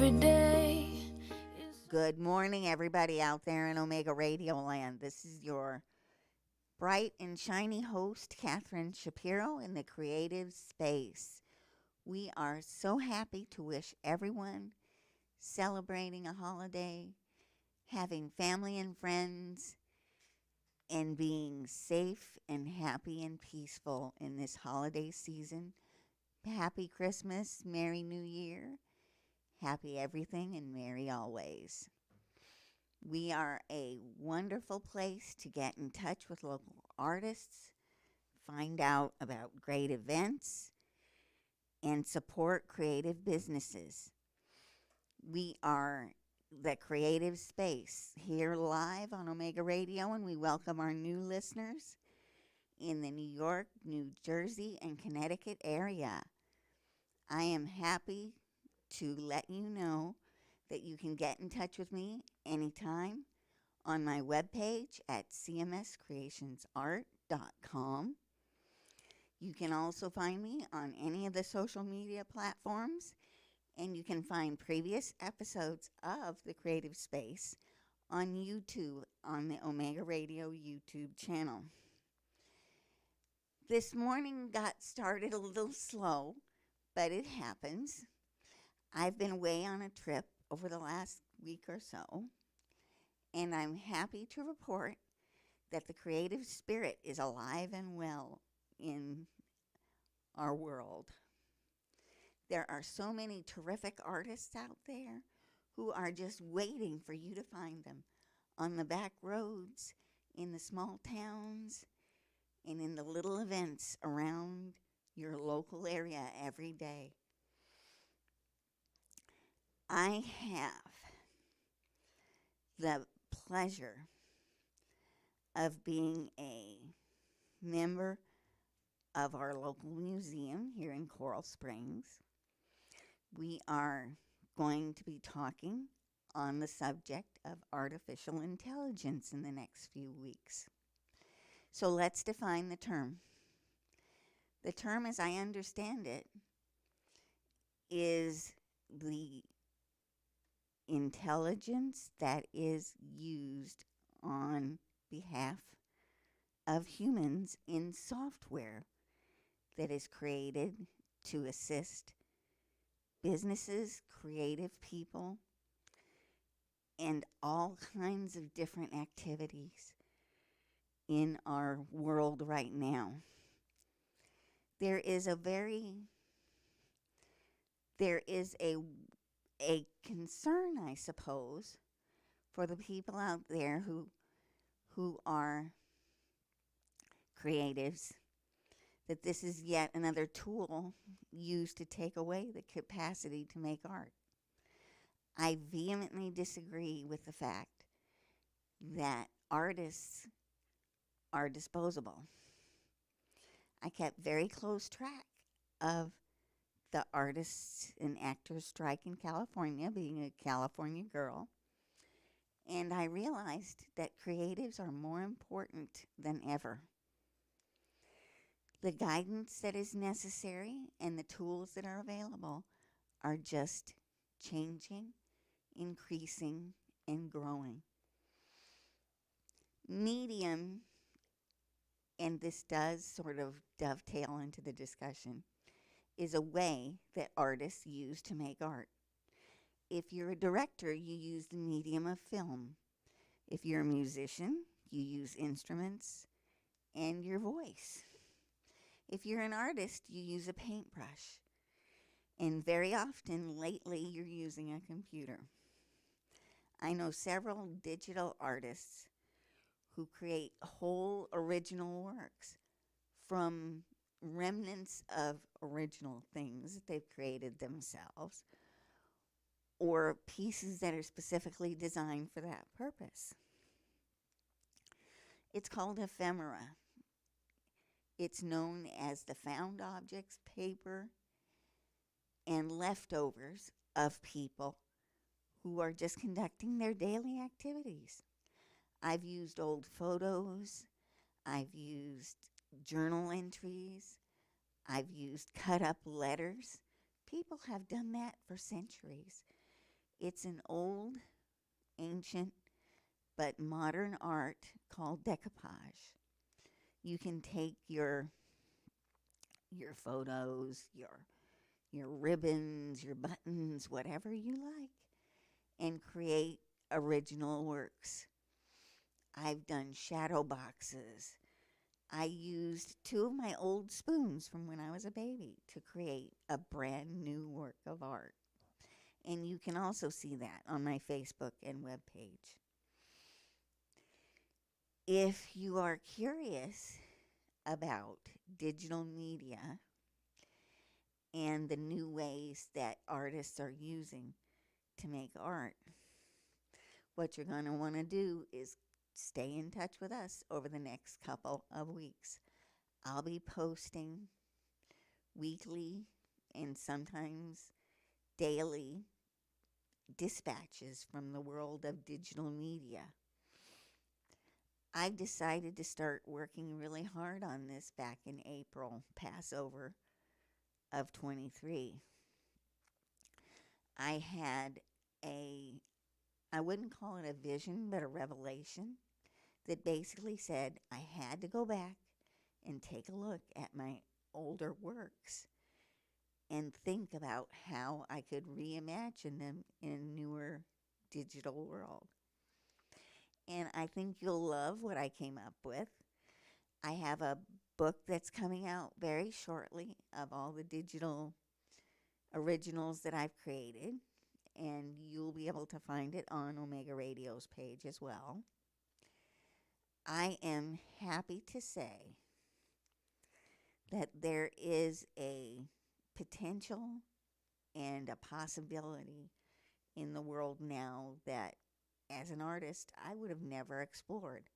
every day. Good morning, everybody out there in Omega Radio Land. This is your bright and shiny host, Catehrine Shapiro, in the creative space. We are so happy to wish everyone celebrating a holiday, having family and friends, and being safe and happy and peaceful in this holiday season. Happy Christmas, Merry New Year, happy everything, and merry always. We are a wonderful place to get in touch with local artists, find out about great events, and support creative businesses. We are the creative space here live on Omega Radio, and we welcome our new listeners in the New York, New Jersey, and Connecticut area. I am happy to let you know that you can get in touch with me anytime on my webpage at cmscreationsart.com. You can also find me on any of the social media platforms, and you can find previous episodes of The Creative Space on YouTube on the Omega Radio YouTube channel. This morning got started a little slow, but it happens. I've been away on a trip over the last week or so, and I'm happy to report that the creative spirit is alive and well in our world. There are so many terrific artists out there who are just waiting for you to find them on the back roads, in the small towns, and in the little events around your local area every day. I have the pleasure of being a member of our local museum here in Coral Springs. We are going to be talking on the subject of artificial intelligence in the next few weeks. So let's define the term. The term, as I understand it, is the intelligence that is used on behalf of humans in software that is created to assist businesses, creative people, and all kinds of different activities in our world right now. There is a concern, I suppose, for the people out there who are creatives, that this is yet another tool used to take away the capacity to make art. I vehemently disagree with the fact that artists are disposable. I kept very close track of the artists and actors strike in California, being a California girl, and I realized that creatives are more important than ever. The guidance that is necessary and the tools that are available are just changing, increasing, and growing. Medium, and this does sort of dovetail into the discussion, is a way that artists use to make art. If you're a director, you use the medium of film. If you're a musician, you use instruments and your voice. If you're an artist, you use a paintbrush. And very often, lately, you're using a computer. I know several digital artists who create whole original works from remnants of original things that they've created themselves, or pieces that are specifically designed for that purpose. It's called ephemera. It's known as the found objects, paper, and leftovers of people who are just conducting their daily activities. I've used old photos. I've used journal entries. I've used cut up letters. People have done that for centuries. It's an old, ancient, but modern art called decoupage. You can take your photos, your ribbons, your buttons, whatever you like, and create original works. I've done shadow boxes. I used two of my old spoons from when I was a baby to create a brand new work of art. And you can also see that on my Facebook and web page. If you are curious about digital media and the new ways that artists are using to make art, what you're going to want to do is stay in touch with us over the next couple of weeks. I'll be posting weekly and sometimes daily dispatches from the world of digital media. I decided to start working really hard on this back in April, Passover of 23. I had a, I wouldn't call it a vision, but a revelation that basically said I had to go back and take a look at my older works and think about how I could reimagine them in a newer digital world. And I think you'll love what I came up with. I have a book that's coming out very shortly of all the digital originals that I've created, and you'll be able to find it on Omega Radio's page as well. I am happy to say that there is a potential and a possibility in the world now that, as an artist, I would have never explored.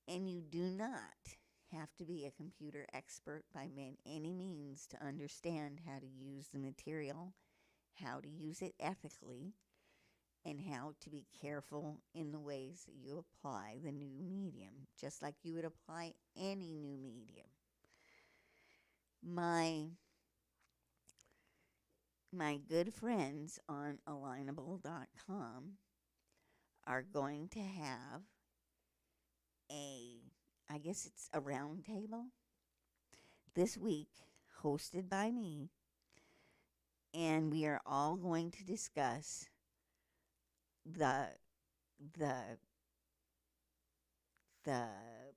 And you do not have to be a computer expert by any means to understand how to use the material, how to use it ethically, and how to be careful in the ways that you apply the new medium, just like you would apply any new medium. My good friends on alignable.com are going to have I guess it's a round table this week hosted by me, and we are all going to discuss the the the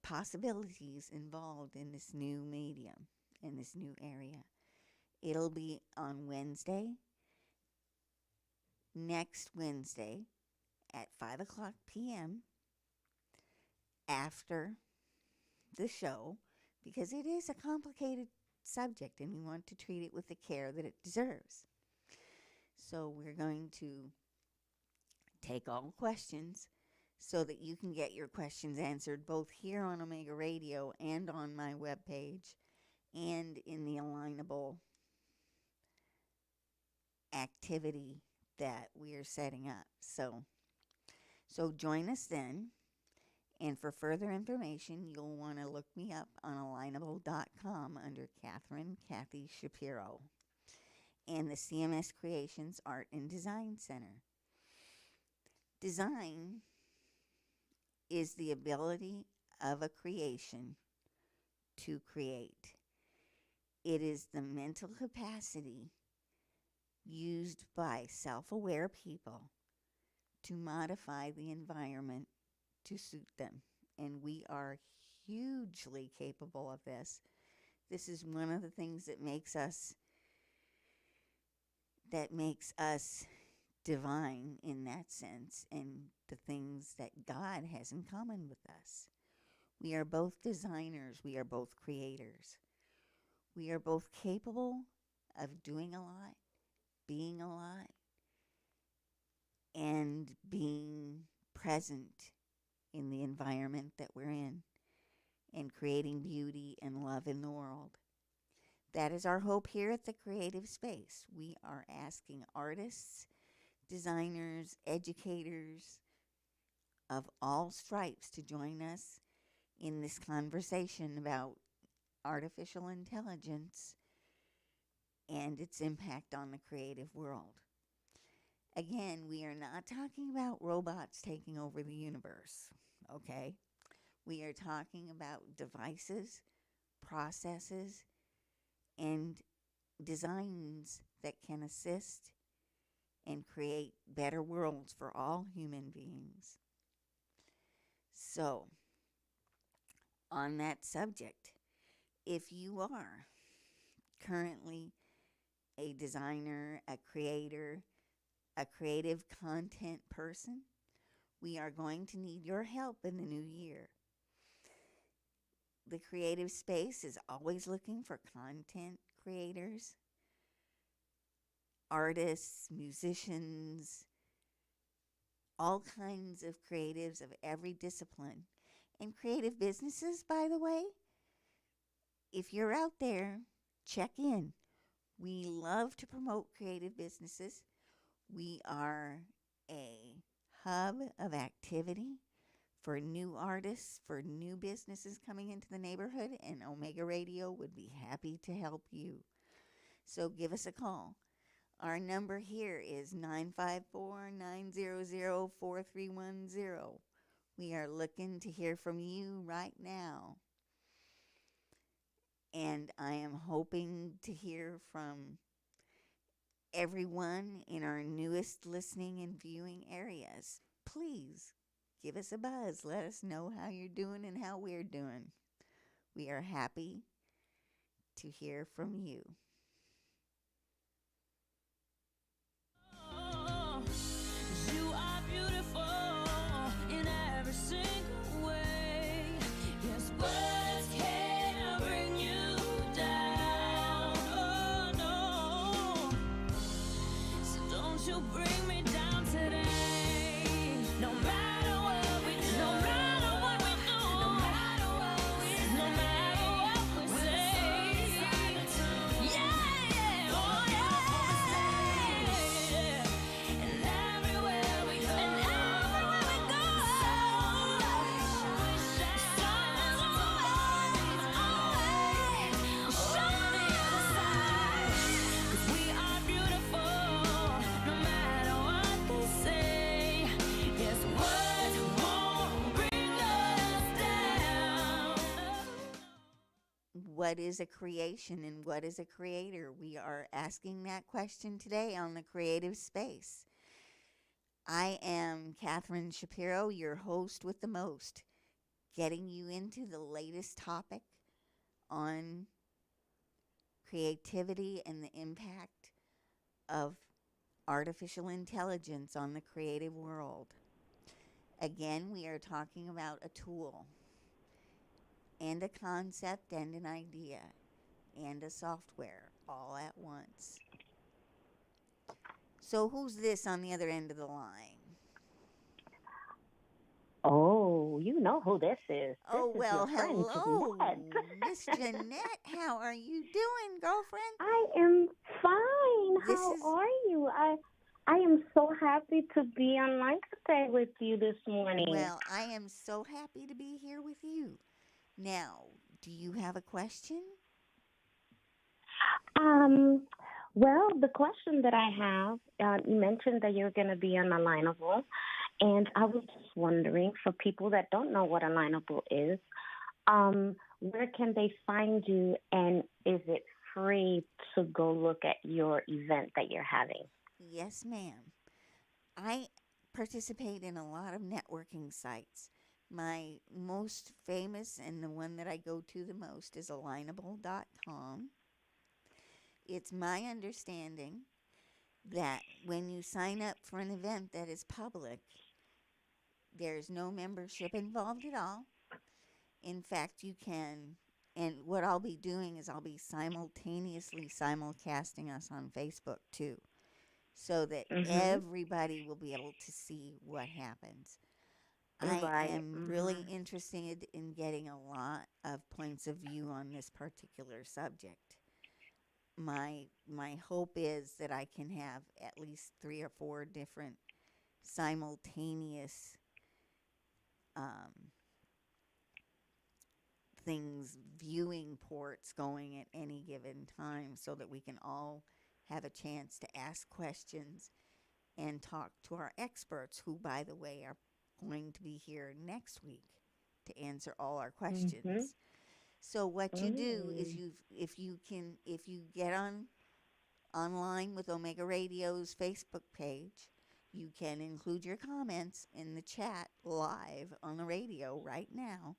possibilities involved in this new medium, in this new area. It'll be on next Wednesday at 5 o'clock p.m. after the show, because it is a complicated subject and we want to treat it with the care that it deserves. So we're going to take all questions so that you can get your questions answered both here on Omega Radio and on my webpage and in the Alignable activity that we are setting up. So join us then. And for further information, you'll want to look me up on alignable.com under Catehrine Kathy Shapiro and the CMS Creations Art and Design Center. Design is the ability of a creation to create. It is the mental capacity used by self-aware people to modify the environment to suit them. And we are hugely capable of this. This is one of the things that makes us divine in that sense, and the things that God has in common with us. We are both designers, we are both creators. We are both capable of doing a lot, being a lot, and being present in the environment that we're in and creating beauty and love in the world. That is our hope here at the Creative Space. We are asking artists, designers, educators of all stripes to join us in this conversation about artificial intelligence and its impact on the creative world. Again, we are not talking about robots taking over the universe, okay? We are talking about devices, processes, and designs that can assist and create better worlds for all human beings. So, on that subject, if you are currently a designer, a creator, a creative content person, we are going to need your help in the new year. The creative space is always looking for content creators, artists, musicians, all kinds of creatives of every discipline. And creative businesses, by the way, if you're out there, check in. We love to promote creative businesses. We are a hub of activity for new artists, for new businesses coming into the neighborhood, and Omega Radio would be happy to help you. So give us a call. Our number here is 954-900-4310. We are looking to hear from you right now. And I am hoping to hear from everyone in our newest listening and viewing areas. Please give us a buzz. Let us know how you're doing and how we're doing. We are happy to hear from you. You are beautiful in every single way. Yes, words can't bring you down. Oh no. So don't you bring me down today. No matter what we do, no matter what we do, no matter what we say, no matter what we say. Yeah, yeah, oh yeah. And everywhere we go, sun is always on the other side. 'Cause we are beautiful, no matter what they say. Yes, words won't bring us down. What is a creation and what is a creator? We are asking that question today on the creative space. I am Catehrine Shapiro, your host with the most, getting you into the latest topic on creativity and the impact of artificial intelligence on the creative world. Again, we are talking about a tool and a concept and an idea and a software all at once. So, who's this on the other end of the line? Oh, you know who this is. Oh, This is well, your friend, hello, Jeanette. Miss Jeanette. How are you doing, girlfriend? I am fine. This How is- are you? I am so happy to be online today with you this morning. Well, I am so happy to be here with you. Now, do you have a question? Um, well, the question that I have, you mentioned that you're going to be on Alignable, and I was just wondering, for people that don't know what Alignable is, where can they find you, and is it free to go look at your event that you're having? Yes, ma'am. I participate in a lot of networking sites. My most famous and the one that I go to the most is alignable.com. It's my understanding that when you sign up for an event that is public, there's no membership involved at all. In fact, you can, and what I'll be doing is I'll be simultaneously simulcasting us on Facebook too, so that everybody will be able to see what happens. I Right. am really interested in getting a lot of points of view on this particular subject. My hope is that I can have at least 3 or 4 different simultaneous viewing ports going at any given time so that we can all have a chance to ask questions and talk to our experts, who, by the way, are going to be here next week to answer all our Mhm. questions. So what you do is Mm. if you get on online with Omega Radio's Facebook page, you can include your comments in the chat live on the radio right now,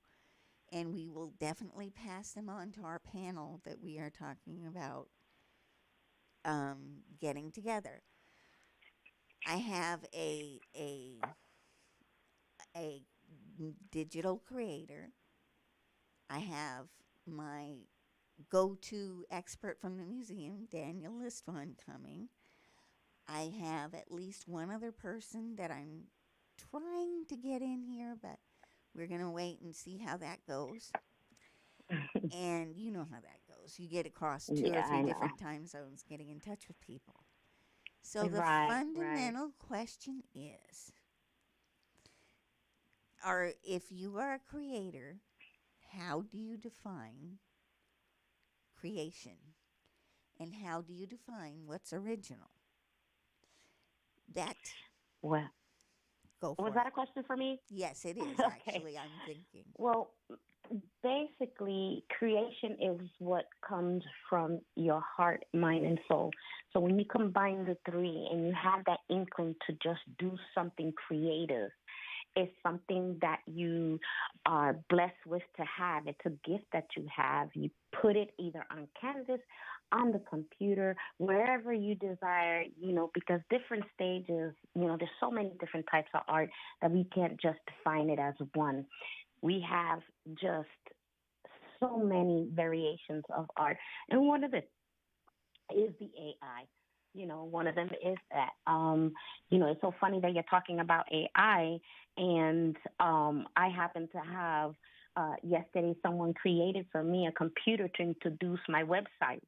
and we will definitely pass them on to our panel that we are talking about getting together. I have a digital creator. I have my go-to expert from the museum, Daniel Listvon, coming. I have at least one other person that I'm trying to get in here, but we're going to wait and see how that goes. And you know how that goes. You get across two or Yeah, three I know. different time zones getting in touch with people. So the Right, right. fundamental question is, if you are a creator, how do you define creation? And how do you define what's original? That, Well, go was for that it. a question for me? Yes, it is Okay. actually. I'm thinking. Well, basically, creation is what comes from your heart, mind, and soul. So when you combine the three and you have that inkling to just do something creative, it's something that you are blessed with to have. It's a gift that you have. You put it either on canvas, on the computer, wherever you desire, because different stages, there's so many different types of art that we can't just define it as one. We have just so many variations of art. And one of it is the AI. One of them is that. It's so funny that you're talking about AI, and I happen to have yesterday someone created for me a computer to introduce my website,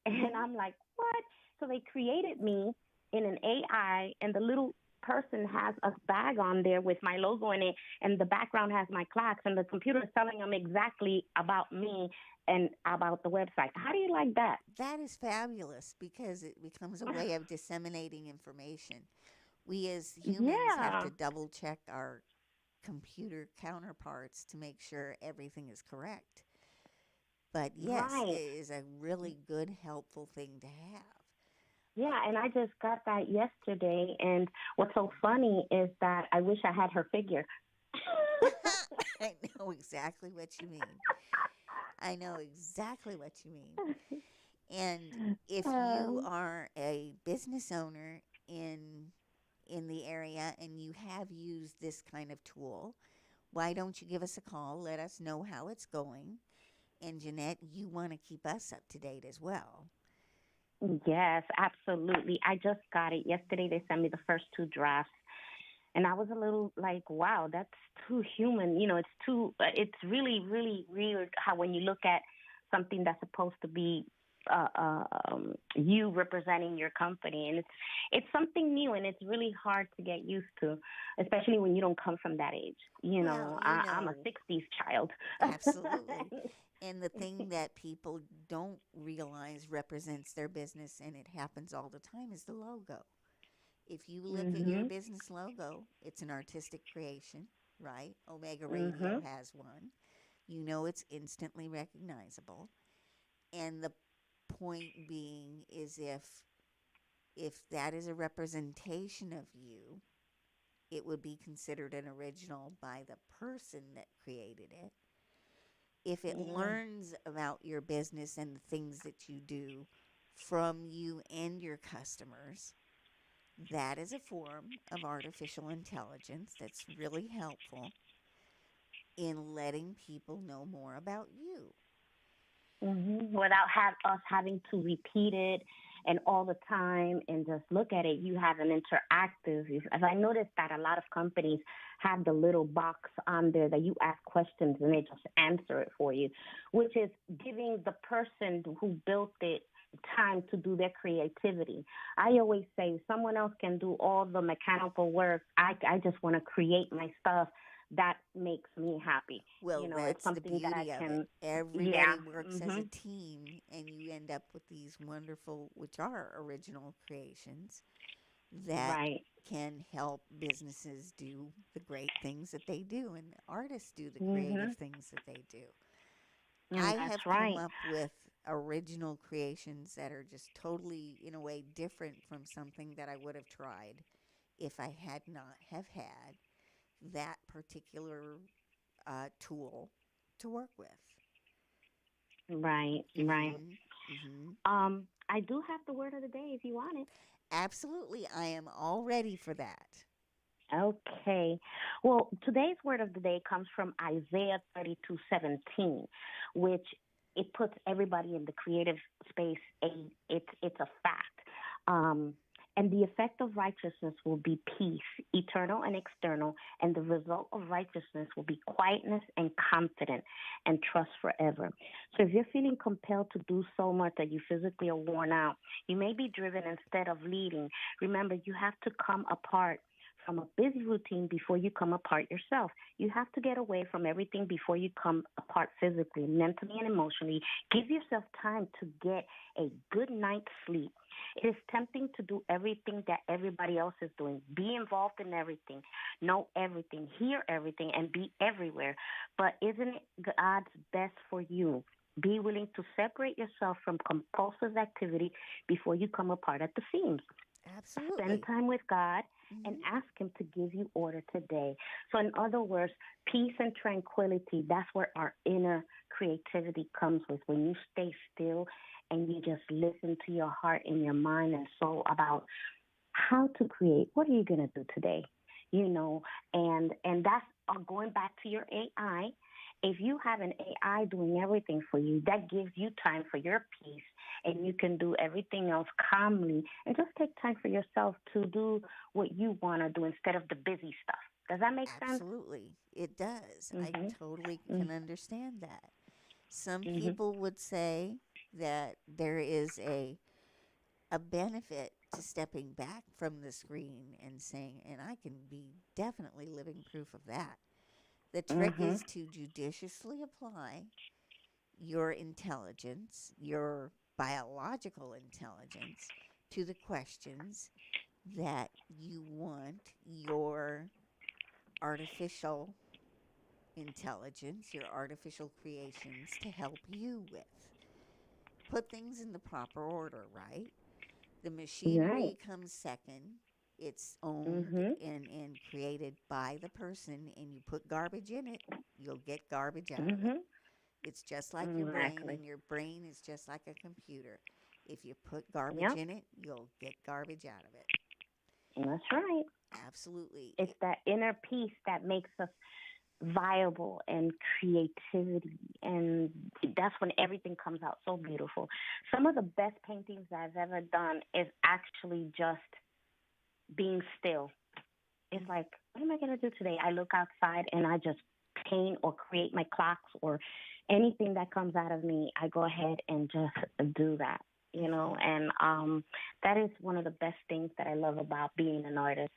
and Mm-hmm. I'm like, what? So they created me in an AI, and the little person has a bag on there with my logo in it, and the background has my clocks, and the computer is telling them exactly about me and about the website. How do you like that? That is fabulous because it becomes a way of disseminating information. We as humans have Yeah, to double check our computer counterparts to make sure everything is correct. But yes, it right. is a really good, helpful thing to have. Yeah, and I just got that yesterday. And what's so funny is that I wish I had her figure. I know exactly what you mean. I know exactly what you mean. And if you um, are a business owner in the area and you have used this kind of tool, why don't you give us a call? Let us know how it's going. And Jeanette, you want to keep us up to date as well. yes, absolutely. I just got it yesterday. They sent me the first two drafts. And I was a little like, wow, that's too human. It's really, really weird how when you look at something that's supposed to be you representing your company, and it's something new, and it's really hard to get used to, especially when you don't come from that age. Well, I'm a '60s child. absolutely. And the thing that people don't realize represents their business, and it happens all the time, is the logo. If you look at your Mhm. business logo, it's an artistic creation, right? Omega Radio Mhm. has one. You know it's instantly recognizable. And the point being is if that is a representation of you, it would be considered an original by the person that created it. If it Yeah. learns about your business and the things that you do from you and your customers, that is a form of artificial intelligence that's really helpful in letting people know more about you. Without us having to repeat it and all the time and just look at it, you have an interactive. As I noticed that a lot of companies have the little box on there that you ask questions and they just answer it for you, which is giving the person who built it time to do their creativity. I always say someone else can do all the mechanical work. I just want to create my stuff that makes me happy. Well, It's that's the something that I beauty of it. can, yeah. Everybody works as a Mhm. team, and you end up with these wonderful, which are original creations, that Right. can help businesses do the great things that they do and artists do the creative Mhm. things that they do. And I that's have come right. up with original creations that are just totally, in a way, different from something that I would have tried if I had not have had that particular tool to work with. Right. Right. Mhm. Mhm. I do have the word of the day if you want it. Absolutely, I am all ready for that. Okay. Well, today's word of the day comes from Isaiah 32:17, which it puts everybody in the creative space. It's a fact. Um, and the effect of righteousness will be peace, eternal and external, and the result of righteousness will be quietness and confidence and trust forever. So if you're feeling compelled to do so much that you physically are worn out, you may be driven instead of leading. Remember, you have to come apart from a busy routine before you come apart yourself. You have to get away from everything before you come apart physically, mentally, and emotionally. Give yourself time to get a good night's sleep. It is tempting to do everything that everybody else is doing. Be involved in everything, know everything, hear everything, and be everywhere. But isn't it God's best for you? Be willing to separate yourself from compulsive activity before you come apart at the seams. Spend Absolutely. time with God and Mhm. ask Him to give you order today. So, in other words, peace and tranquility, that's where our inner creativity comes with. When you stay still and you just listen to your heart and your mind and soul about how to create. What are you going to do today? You know, and that's going back to your AI. If you have an AI doing everything for you, that gives you time for your peace, and you can do everything else calmly, and just take time for yourself to do what you want to do instead of the busy stuff. Does that make sense? Absolutely. It does. I Mhm. totally Mhm. can understand that. Some Mhm. people would say that there is a benefit to stepping back from the screen and saying, and I can be definitely living proof of that. The trick Mhm. is to judiciously apply your intelligence, your biological intelligence, to the questions that you want your artificial intelligence, your artificial creations to help you with. Put things in the proper order, right? The Right. machinery comes second. It's owned Mhm. and created by the person, and you put garbage in it, you'll get garbage out of it. Mhm. It's just like your brain, Exactly. and your brain is just like a computer. If you put garbage Yep. in it, you'll get garbage out of it. That's right. Absolutely. It's that inner peace that makes us viable and creativity, and that's when everything comes out so beautiful. Some of the best paintings I've ever done is actually just being still. It's like, what am I going to do today? I look outside and I just paint or create my clocks or anything that comes out of me. I go ahead and just do that, Mm-hmm. and that is one of the best things that I love about being an artist,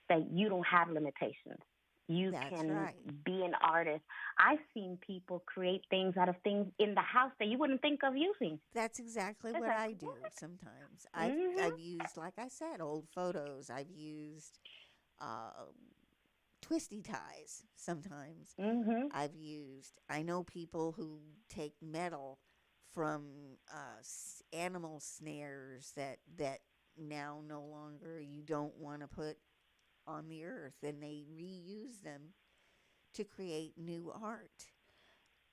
that you don't have limitations. You That's can right. be an artist. I've seen people create things out of things in the house that you wouldn't think of using. That's exactly It's what like, I do what? sometimes. Mhm. I've used, like I said, old photos. I've used uh, twisty ties sometimes. Mhm. I know people who take metal from animal snares that now no longer you don't want to put on the earth, and they reuse them to create new art.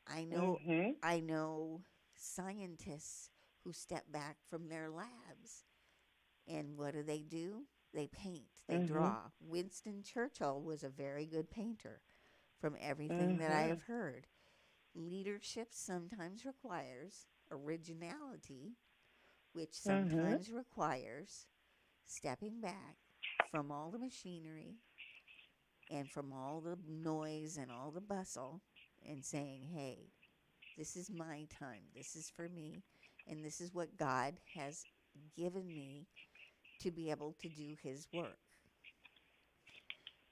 I know Mhm. I know scientists who step back from their labs, and what do? They paint, they Mhm. draw. Winston Churchill was a very good painter from everything that I have Mhm. heard. Leadership sometimes requires originality, which Mhm. sometimes requires stepping back from all the machinery and from all the noise and all the bustle and saying, hey, this is my time. This is for me. And this is what God has given me to be able to do His work.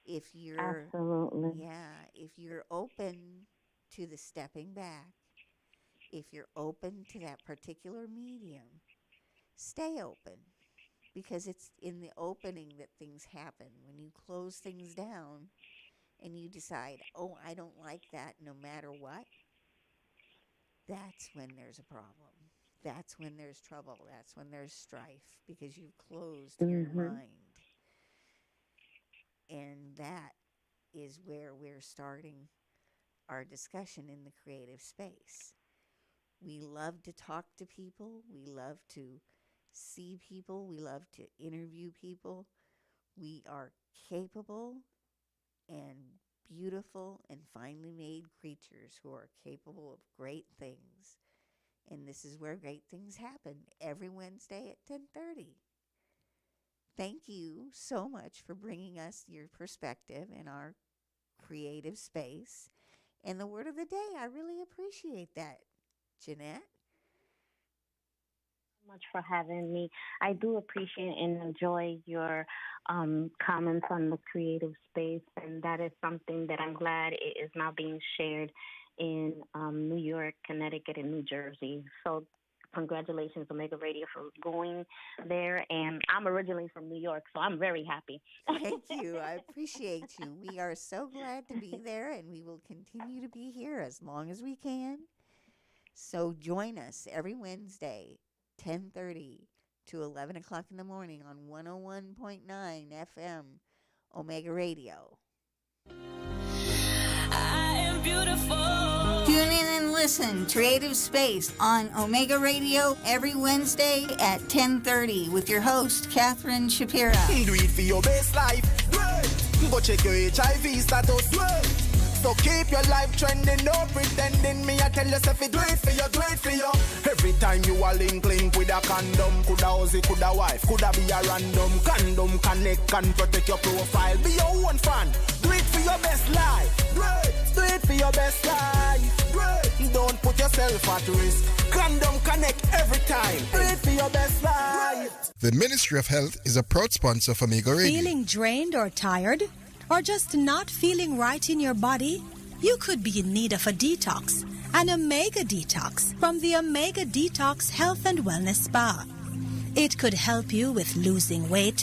If you're, Absolutely. yeah, if you're open to the stepping back, if you're open to that particular medium, stay open. because it's in the opening that things happen. When you close things down and you decide, oh, I don't like that no matter what, that's when there's a problem. That's when there's trouble. That's when there's strife because you've closed your mind. And that is where we're starting our discussion in the creative space. We love to talk to people. We love to see people. We love to interview people. We are capable and beautiful and finely made creatures who are capable of great things. And this is where great things happen every Wednesday at 10:30. Thank you so much for bringing us your perspective in our creative space. And the word of the day, I really appreciate that, Jeanette. Much for having me. I do appreciate and enjoy your comments on the creative space, and that is something that I'm glad it is now being shared in New York, Connecticut, and New Jersey. So congratulations, Omega Radio, for going there. And I'm originally from New York, so I'm very happy. Thank you. I appreciate you. We are so glad to be there, and we will continue to be here as long as we can. So join us every Wednesday, 10:30 to 11 o'clock in the morning on 101.9 FM, Omega Radio. I am beautiful. Tune in and listen. Creative Space on Omega Radio every Wednesday at 10:30 with your host, Catehrine Shapiro. Do it for your best life. Go check your HIV status. So keep your life trending, no pretending. Me, I tell yourself, do it for you, do it for you. Every time you are link with a condom. Coulda Ozzy, coulda wife, coulda be a random. Condom connect and protect your profile. Be your own fan. Do it for your best life. Do it for your best life. Don't put yourself at risk. Condom connect every time. Do it for your best life. The Ministry of Health is a proud sponsor of Omega Radio. Feeling drained or tired? Or just not feeling right in your body? You could be in need of a detox. An Omega Detox from the Omega Detox Health and Wellness Spa. It could help you with losing weight,